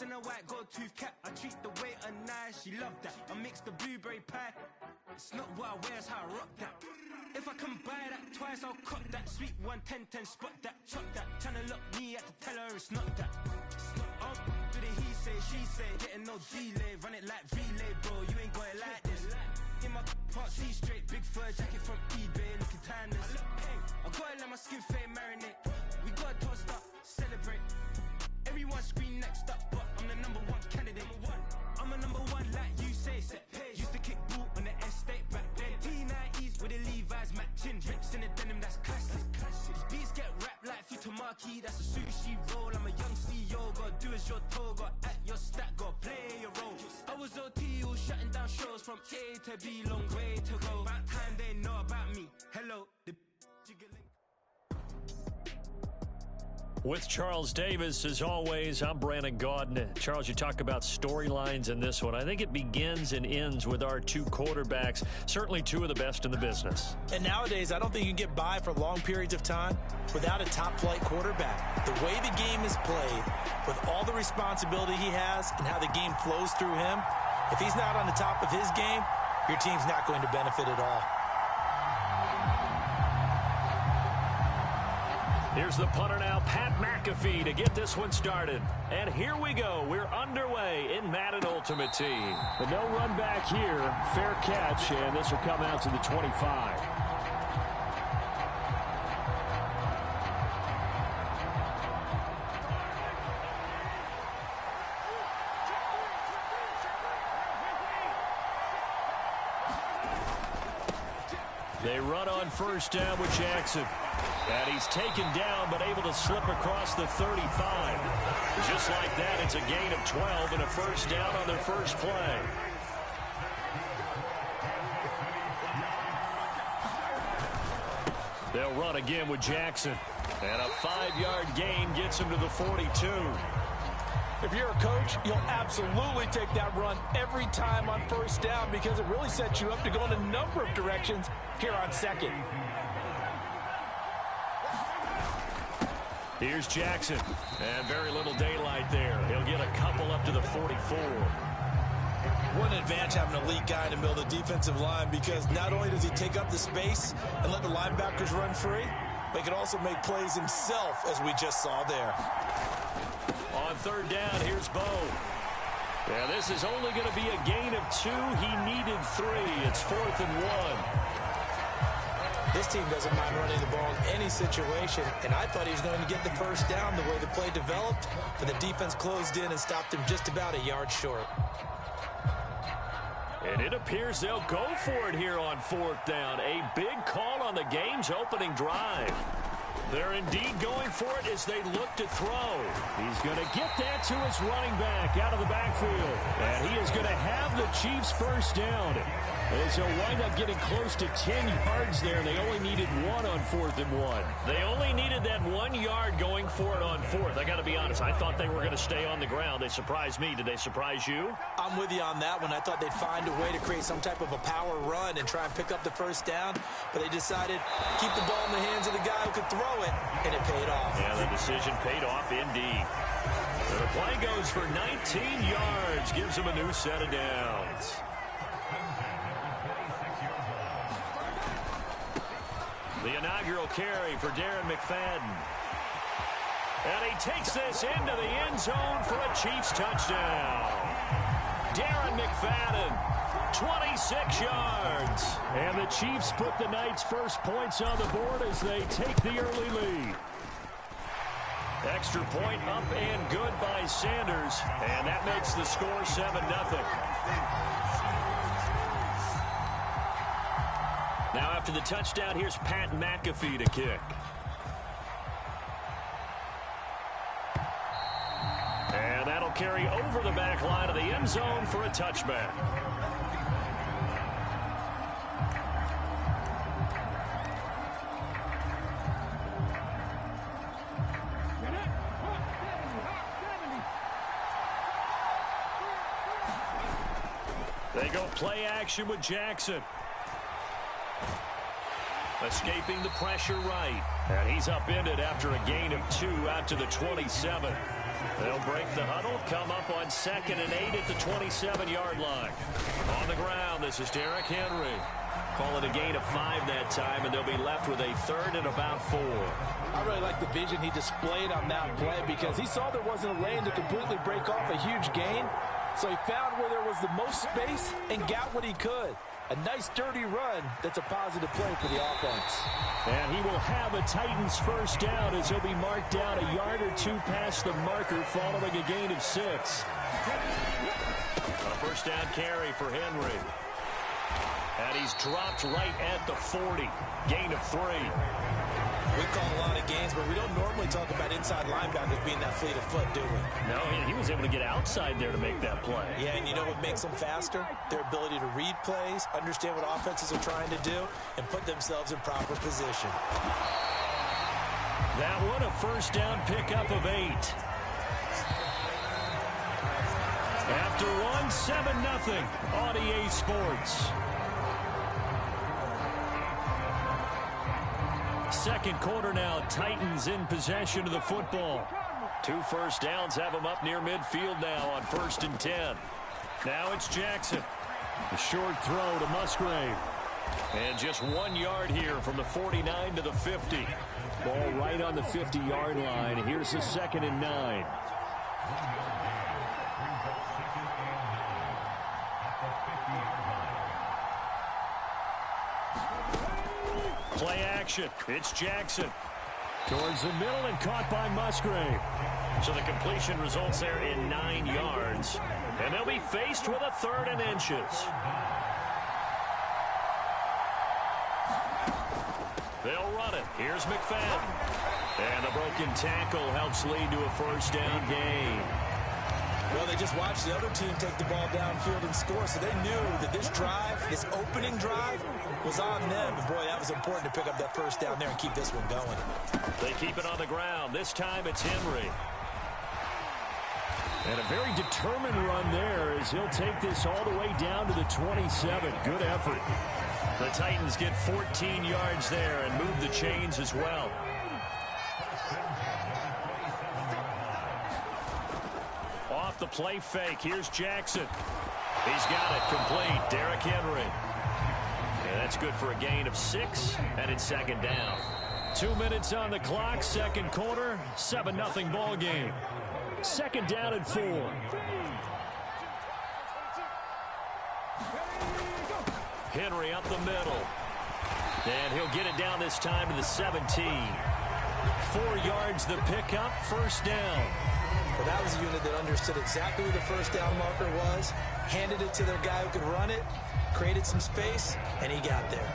Face in a white gold tooth cap. I treat the waiter nice, she love that. I mix the blueberry pie. It's not what I wear, it's how I rock that. If I can buy that twice, I'll cut that. Sweet 110, spot that, chop that. Tryna lock me at the tell her it's not that. Oh, do the he say, she say, getting no delay. Run it like relay, bro, you ain't got it like this. In my part C straight, big fur jacket from eBay, looking timeless. I gotta let my skin fade marinate. We gotta toast up, celebrate. Everyone scream next up, but I'm the #1 candidate. I'm a #1 like you say. Used to kick boot on the estate back then. T90s with the Levi's matching. Drips in the denim, that's classic. These beats get wrapped like Futamaki, that's a sushi roll. I'm a young CEO, gotta do as you're told. Gotta act your stat, gotta play your role. I was OT, all shutting down shows from A to B, long way to go. About time they know about me. Hello, the jiggling. With Charles Davis, as always, I'm Brandon Gaudin. Charles, you talk about storylines in this one. I think it begins and ends with our two quarterbacks, certainly two of the best in the business. And nowadays, I don't think you can get by for long periods of time without a top-flight quarterback. The way the game is played, with all the responsibility he has and how the game flows through him, if he's not on the top of his game, your team's not going to benefit at all. Here's the punter now, Pat McAfee, to get this one started. And here we go. We're underway in Madden Ultimate Team. But no run back here. Fair catch, and this will come out to the 25. They run on first down with Jackson. And he's taken down, but able to slip across the 35. Just like that, it's a gain of 12 and a first down on their first play. They'll run again with Jackson. And a 5-yard gain gets him to the 42. If you're a coach, you'll absolutely take that run every time on first down because it really sets you up to go in a number of directions here on second. Here's Jackson, and very little daylight there. He'll get a couple up to the 44. What an advantage having an elite guy in the middle of the defensive line because not only does he take up the space and let the linebackers run free, but he can also make plays himself, as we just saw there. On third down, here's Bo. Yeah, this is only going to be a gain of 2. He needed 3. It's 4th and 1. This team doesn't mind running the ball in any situation, and I thought he was going to get the first down the way the play developed, but the defense closed in and stopped him just about a yard short. And it appears they'll go for it here on 4th down. A big call on the game's opening drive. They're indeed going for it as they look to throw. He's going to get that to his running back out of the backfield. And he is going to have the Chiefs first down. As he'll wind up getting close to 10 yards there. They only needed 1 on 4th and 1. They only needed that 1 yard going for it on 4th. I got to be honest, I thought they were going to stay on the ground. They surprised me. Did they surprise you? I'm with you on that one. I thought they'd find a way to create some type of a power run and try and pick up the first down, but they decided to keep the ball in the hands of the guy who could throw it, and it paid off. Yeah, the decision paid off indeed. So the play goes for 19 yards, gives them a new set of downs. The inaugural carry for Darren McFadden. And he takes this into the end zone for a Chiefs touchdown. Darren McFadden, 26 yards. And the Chiefs put the Knights' first points on the board as they take the early lead. Extra point up and good by Sanders. And that makes the score 7-0. Now after the touchdown, here's Pat McAfee to kick. And that'll carry over the back line of the end zone for a touchback. They go play action with Jackson. Escaping the pressure right. And he's upended after a gain of 2 out to the 27. They'll break the huddle, come up on 2nd and 8 at the 27-yard line. On the ground, this is Derrick Henry. Call it a gain of 5 that time, and they'll be left with a 3rd and about 4. I really like the vision he displayed on that play because he saw there wasn't a lane to completely break off a huge gain. So he found where there was the most space and got what he could. A nice, dirty run that's a positive play for the offense. And he will have a Titans first down as he'll be marked down a yard or 2 past the marker following a gain of 6. A first down carry for Henry. And he's dropped right at the 40. Gain of 3. We call a lot of games, but we don't normally talk about inside linebackers being that fleet of foot, do we? No, he was able to get outside there to make that play. Yeah, and you know what makes them faster? Their ability to read plays, understand what offenses are trying to do, and put themselves in proper position. That one, a first down pickup of 8. After one, 7-0 on EA Sports. Second quarter now, Titans in possession of the football. 2 first downs have them up near midfield now on 1st and 10. Now it's Jackson. A short throw to Musgrave. And just 1 yard here from the 49 to the 50. Ball right on the 50-yard line. Here's the 2nd and 9. Play action. It's Jackson. Towards the middle and caught by Musgrave. So the completion results there in 9 yards. And they'll be faced with a 3rd and inches. They'll run it. Here's McFadden. And the broken tackle helps lead to a first down gain. Well, they just watched the other team take the ball downfield and score, so they knew that this drive, this opening drive, was on them. And, boy, that was important to pick up that first down there and keep this one going. They keep it on the ground. This time it's Henry. And a very determined run there as he'll take this all the way down to the 27. Good effort. The Titans get 14 yards there and move the chains as well. Off the play fake, here's Jackson. He's got it complete. Derrick Henry. And that's good for a gain of 6, and it's 2nd down. 2 minutes on the clock, second quarter, 7-0 ball game. 2nd down and 4. Henry up the middle. And he'll get it down this time to the 17. 4 yards the pickup, first down. Well, that was a unit that understood exactly where the first down marker was, handed it to their guy who could run it, created some space, and he got there.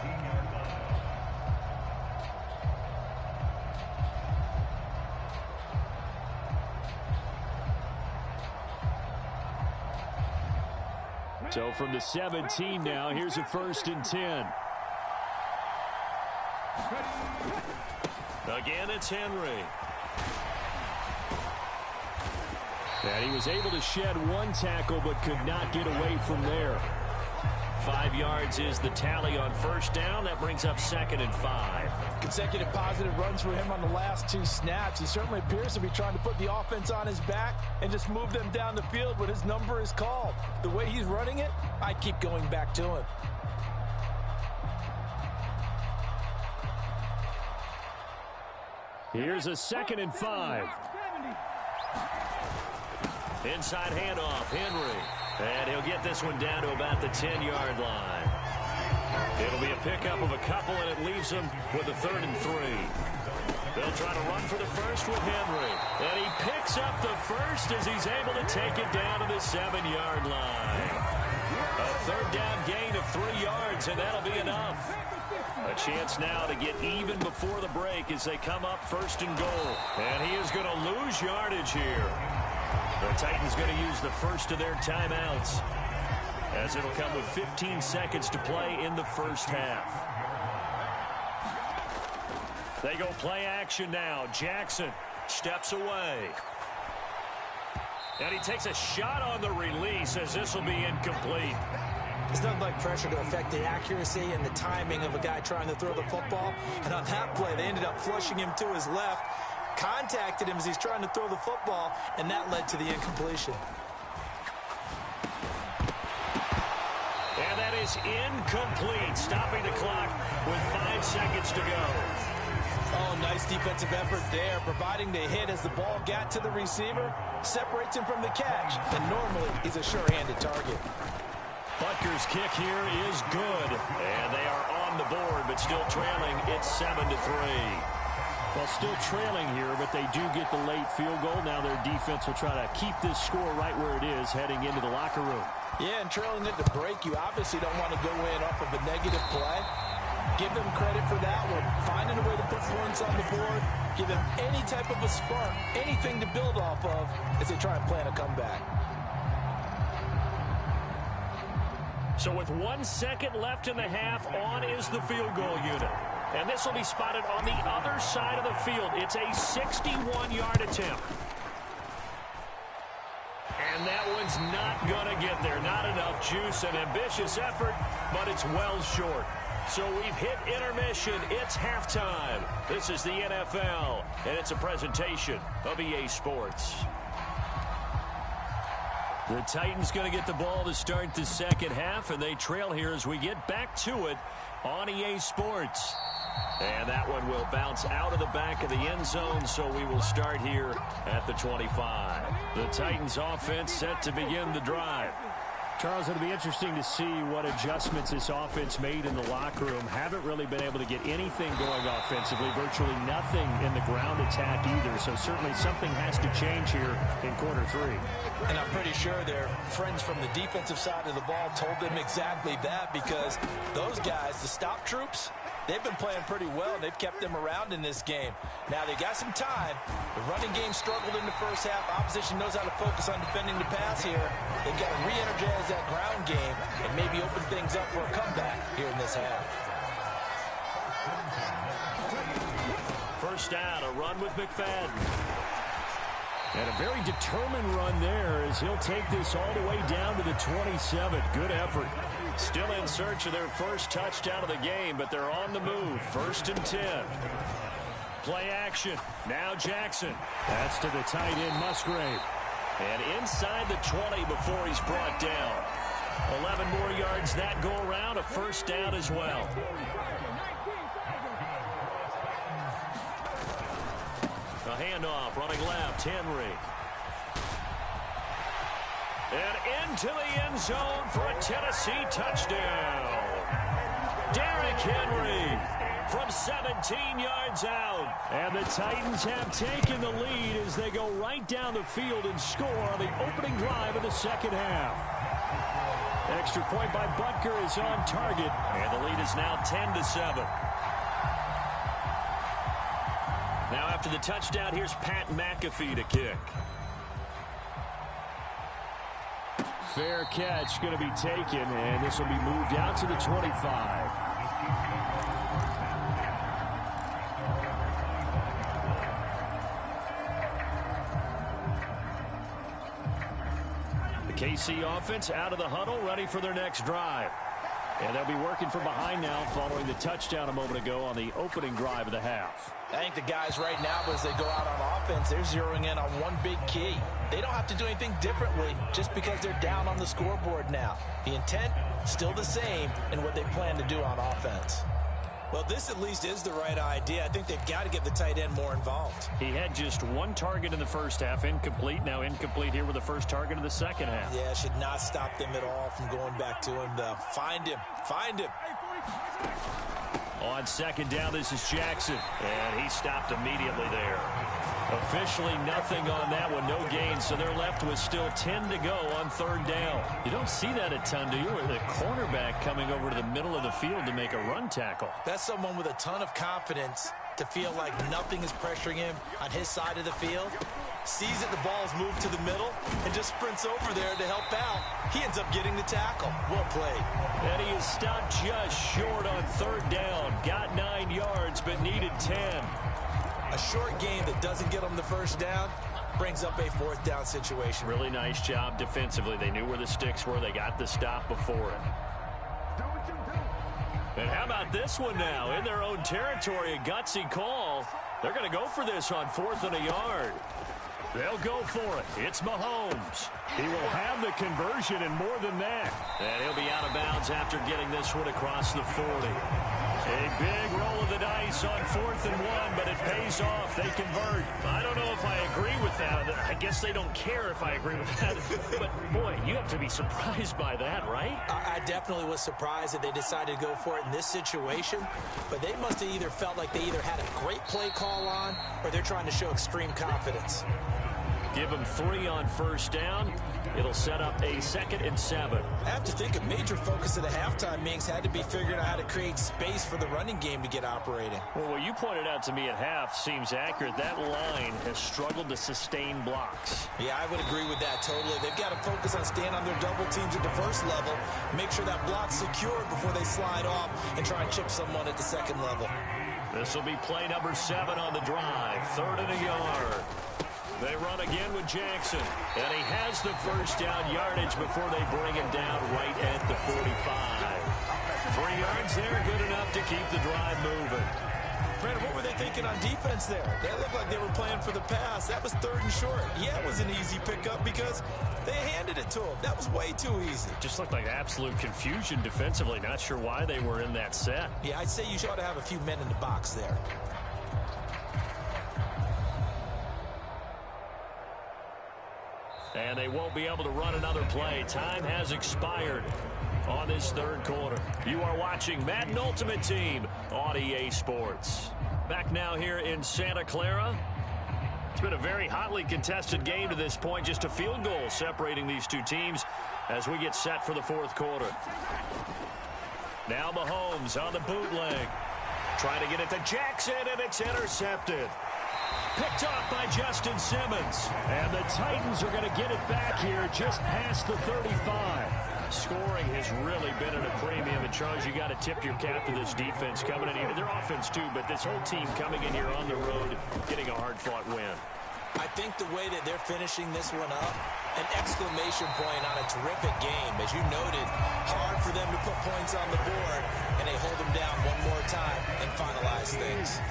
So from the 17 now, here's a 1st and 10. Again, it's Henry. And he was able to shed 1 tackle, but could not get away from there. 5 yards is the tally on first down. That brings up 2nd and 5. Consecutive positive runs for him on the last 2 snaps. He certainly appears to be trying to put the offense on his back and just move them down the field when his number is called. The way he's running it, I keep going back to him. Here's a 2nd and 5. Inside handoff, Henry. And he'll get this one down to about the 10-yard line. It'll be a pickup of a couple, and it leaves them with a 3rd and 3. They'll try to run for the first with Henry. And he picks up the first as he's able to take it down to the 7-yard line. A 3rd down gain of 3 yards, and that'll be enough. A chance now to get even before the break as they come up 1st and goal. And he is going to lose yardage here. The Titans going to use the first of their timeouts, as it'll come with 15 seconds to play in the first half. They go play action now. Jackson steps away. And he takes a shot on the release as this will be incomplete. There's nothing like pressure to affect the accuracy and the timing of a guy trying to throw the football. And on that play, they ended up flushing him to his left. contacted him as he's trying to throw the football, and that led to the incompletion. And that is incomplete, stopping the clock with 5 seconds to go. Oh, nice defensive effort there, providing the hit as the ball got to the receiver, separates him from the catch, and normally he's a sure-handed target. Butker's kick here is good, and they are on the board, but still trailing. It's 7-3. Well, still trailing here, but they do get the late field goal. Now their defense will try to keep this score right where it is heading into the locker room. Yeah, and trailing at the break, you obviously don't want to go in off of a negative play. Give them credit for that one. Finding a way to put points on the board, give them any type of a spark, anything to build off of as they try and plan a comeback. So with 1 second left in the half, on is the field goal unit. And this will be spotted on the other side of the field. It's a 61-yard attempt. And that one's not going to get there. Not enough juice, an ambitious effort, but it's well short. So we've hit intermission. It's halftime. This is the NFL, and it's a presentation of EA Sports. The Titans going to get the ball to start the second half, and they trail here as we get back to it on EA Sports. And that one will bounce out of the back of the end zone, so we will start here at the 25. The Titans offense set to begin the drive. Charles, it'll be interesting to see what adjustments this offense made in the locker room. Haven't really been able to get anything going offensively, virtually nothing in the ground attack either. So certainly something has to change here in quarter 3. And I'm pretty sure their friends from the defensive side of the ball told them exactly that, because those guys, the stop troops, they've been playing pretty well. They've kept them around in this game. Now, they got some time. The running game struggled in the first half. Opposition knows how to focus on defending the pass here. They've got to re-energize that ground game and maybe open things up for a comeback here in this half. First down, a run with McFadden. And a very determined run there as he'll take this all the way down to the 27. Good effort. Still in search of their first touchdown of the game, but they're on the move. 1st and 10. Play action. Now Jackson. That's to the tight end, Musgrave. And inside the 20 before he's brought down. 11 more yards that go around. A first down as well. A handoff running left. Henry. And into the end zone for a Tennessee touchdown. Derrick Henry from 17 yards out. And the Titans have taken the lead as they go right down the field and score on the opening drive of the second half. Extra point by Butker is on target. And the lead is now 10-7. Now after the touchdown, here's Pat McAfee to kick. Fair catch going to be taken, and this will be moved out to the 25. The KC offense out of the huddle, ready for their next drive. And they'll be working from behind now following the touchdown a moment ago on the opening drive of the half. I think the guys right now, as they go out on offense, they're zeroing in on one big key. They don't have to do anything differently just because they're down on the scoreboard now. The intent, still the same in what they plan to do on offense. Well, this at least is the right idea. I think they've got to get the tight end more involved. He had just one target in the first half, incomplete. Now incomplete here with the first target of the second half. Yeah, should not stop them at all from going back to him, though. Find him. Find him. On second down, this is Jackson. And he stopped immediately there. Officially nothing on that one, no gain, so they're left with still 10 to go on third down. You don't see that a ton, do you? The cornerback coming over to the middle of the field to make a run tackle. That's someone with a ton of confidence to feel like nothing is pressuring him on his side of the field. Sees that the ball's moved to the middle and just sprints over there to help out. He ends up getting the tackle. Well played. And he is stopped just short on third down. Got 9 yards, but needed 10. A short game that doesn't get them the first down brings up a fourth down situation. Really nice job defensively. They knew where the sticks were. They got the stop before it. And how about this one now? In their own territory, a gutsy call. They're going to go for this on 4th and a yard. They'll go for it. It's Mahomes. He will have the conversion and more than that. And he'll be out of bounds after getting this one across the 40. A big roll of the dice on 4th and 1, but it pays off. They convert. I don't know if I agree with that. I guess they don't care if I agree with that. But, boy, you have to be surprised by that, right? I definitely was surprised that they decided to go for it in this situation. But they must have either felt like they either had a great play call on or they're trying to show extreme confidence. Give them 3 on 1st down. It'll set up a 2nd and 7. I have to think a major focus of the halftime meetings had to be figuring out how to create space for the running game to get operating. Well, what you pointed out to me at half seems accurate. That line has struggled to sustain blocks. Yeah, I would agree with that totally. They've got to focus on staying on their double teams at the first level, make sure that block's secured before they slide off and try and chip someone at the second level. This will be play number 7 on the drive. 3rd and a yard. They run again with Jackson, and he has the 1st down yardage before they bring him down right at the 45. 3 yards there, good enough to keep the drive moving. Brandon, what were they thinking on defense there? They looked like they were playing for the pass. That was 3rd and short. Yeah, it was an easy pickup because they handed it to him. That was way too easy. Just looked like absolute confusion defensively. Not sure why they were in that set. Yeah, I'd say you ought to have a few men in the box there. And they won't be able to run another play. Time has expired on this 3rd quarter. You are watching Madden Ultimate Team on EA Sports. Back now here in Santa Clara. It's been a very hotly contested game to this point. Just a field goal separating these two teams as we get set for the 4th quarter. Now Mahomes on the bootleg. Trying to get it to Jackson, and it's intercepted. Picked off by Justin Simmons. And the Titans are going to get it back here just past the 35. Scoring has really been at a premium. And, Charles, you got to tip your cap to this defense coming in here. Their offense, too, but this whole team coming in here on the road, getting a hard-fought win. I think the way that they're finishing this one up, an exclamation point on a terrific game. As you noted, hard for them to put points on the board, and they hold them down one more time and finalize things.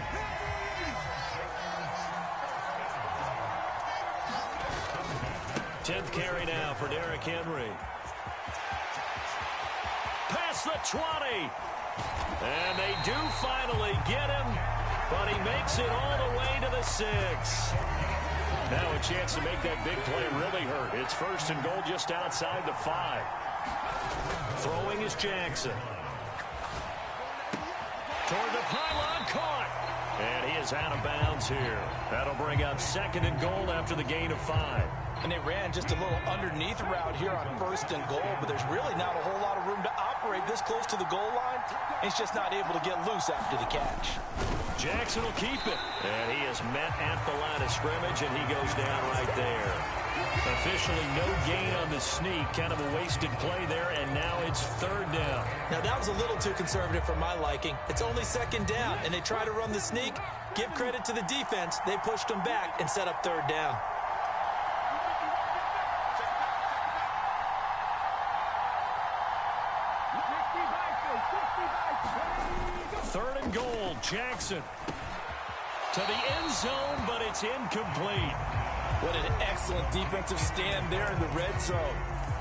10th carry now for Derrick Henry. Past the 20. And they do finally get him, but he makes it all the way to the 6. Now a chance to make that big play really hurt. It's 1st and goal just outside the 5. Throwing is Jackson. Toward the pylon, caught. And he is out of bounds here. That'll bring up 2nd and goal after the gain of 5. And they ran just a little underneath route here on 1st and goal, but there's really not a whole lot of room to operate this close to the goal line. He's just not able to get loose after the catch. Jackson will keep it. And he is met at the line of scrimmage, and he goes down right there. Officially no gain on the sneak. Kind of a wasted play there, and now it's 3rd down. Now, that was a little too conservative for my liking. It's only 2nd down, and they try to run the sneak. Give credit to the defense. They pushed them back and set up 3rd down. 3rd and goal, Jackson. To the end zone, but it's incomplete. What an excellent defensive stand there in the red zone.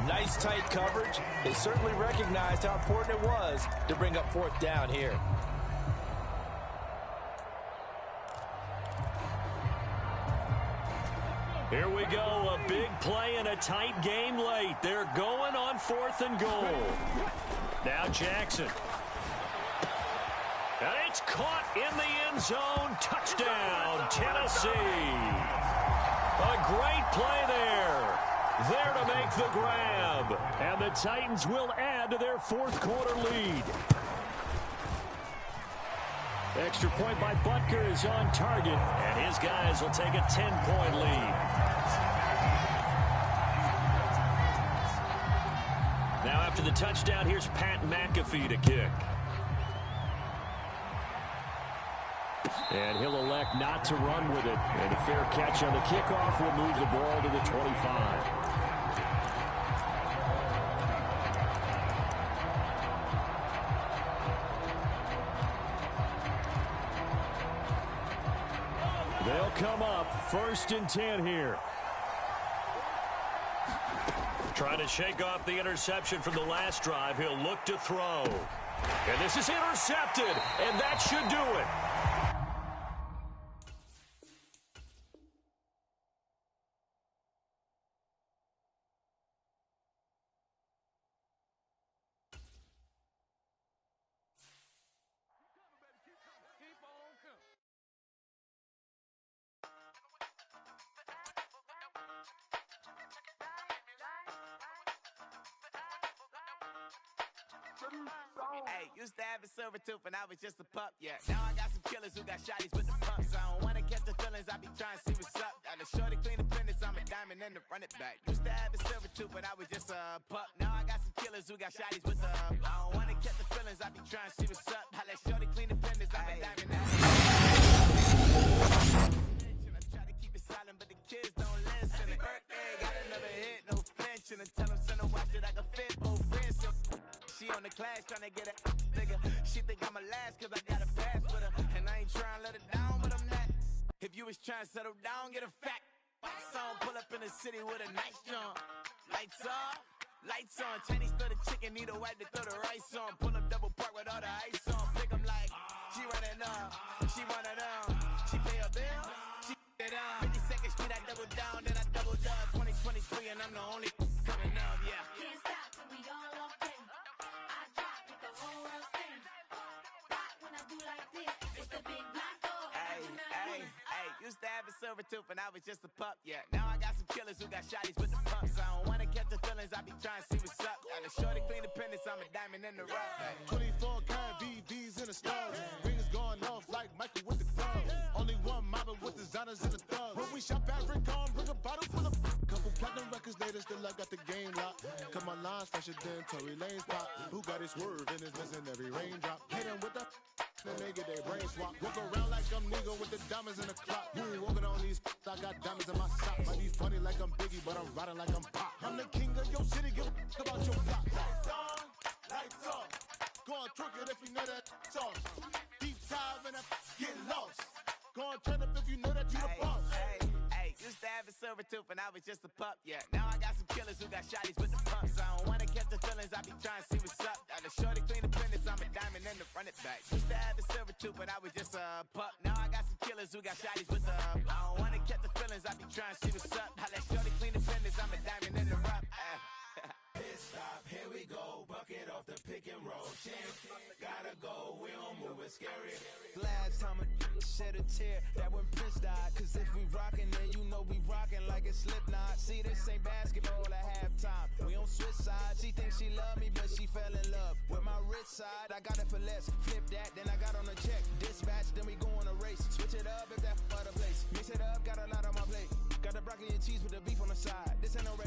Nice tight coverage. They certainly recognized how important it was to bring up 4th down here. Here we go, a big play and a tight game late. They're going on 4th and goal. Now Jackson. And it's caught in the end zone. Touchdown, Tennessee. A great play there. There to make the grab. And the Titans will add to their 4th quarter lead. Extra point by Butker is on target. And his guys will take a 10-point lead. Now after the touchdown, here's Pat McAfee to kick. And he'll elect not to run with it. And a fair catch on the kickoff will move the ball to the 25. up. 1st and 10 here. Trying to shake off the interception from the last drive. He'll look to throw. And this is intercepted, and that should do it. Hey, used to have a silver tooth when I was just a pup, yeah. Now I got some killers who got shotties with the pumps. I don't wanna catch the feelings, I be trying to see what's up. Got a shorty clean the fitness, I'm a diamond and to run it back. Used to have a silver tooth when I was just a pup. Now I got some killers who got shotties with the I don't wanna catch the feelings, I be trying to see what's up. I let shorty clean the fitness, I'm a diamond and I try to keep it silent, but the kids don't listen. And birthday, got another hit, no flinching. And tell them send a watch that I can fit both wrists. She on the class tryna get a nigga. She think I'm a last cause I got a pass with her. And I ain't tryna let her down, but I'm not. If you was tryna settle down, get a fact. Song pull up in the city with a nice jump. Lights off, lights on. Chinese throw the chicken, need a wipe to throw the rice on. Pull up double park with all the ice on. Pick 'em like, she running up, she one of them. She pay a bill, she it up. 52nd Street, I double down, then I double up. 2023 and I'm the only coming up, yeah. Can't stop till we all okay. I drop with the whole world sing. Rock when I do like this. It's the big black dog. Hey, used to have a silver tooth when I was just a pup, yeah. Now I got some killers who got shotties with the pumps. I don't wanna catch the feelings, I be trying to see what's up. Got a shorty clean the pendants, I'm a diamond in the rough. Hey. 24 karat VVs in the stars. Rings going off like Michael with the clubs. Only one mobbing with designers in the thugs. When we shop at Rick on, bring a bottle full of couple platinum records later, still I got the game locked. Cause my lines fresher than Tory Lane's pop. Who got his swerve and is missing every raindrop. Hit him with the then they get their brain swap. Walk around like I'm nigga with the diamonds in the clock. You ain't walking on these I got diamonds in my sock. Might be funny like I'm Biggie, but I'm riding like I'm Pop. I'm the king of your city, give a about your block. Lights on, lights off. Go on, trick it if you know that sauce. Deep dive and get lost. Go on, turn up if you know that you the boss. Used to have a silver tooth when I was just a pup, yeah. Now I got some killers who got shotties with the pumps. I don't wanna catch the feelings, I be trying to see what's up. Got a shorty clean the pendants, I'm a diamond and to run it back. Used to have a silver tooth when I was just a pup. Now I got some killers who got shotties with the I don't wanna catch the feelings, I be trying to see what's up. I let shorty clean the pendants, I'm a diamond in the rough. Pit stop, here we go, bucket off the pick and roll. Champ, gotta go, we don't move it scary. Last time a shed a tear, that when Prince died. Cause if we rockin', then you know we rockin' like it's Slipknot. See, this ain't basketball at halftime. We on switch sides. She thinks she love me, but she fell in love with my rich side. I got it for less. Flip that, then I got on a check. Dispatch, then we go on a race. Switch it up if that other place. Mix it up, got a lot on my plate. Got the broccoli and cheese with the beef on the side. This ain't no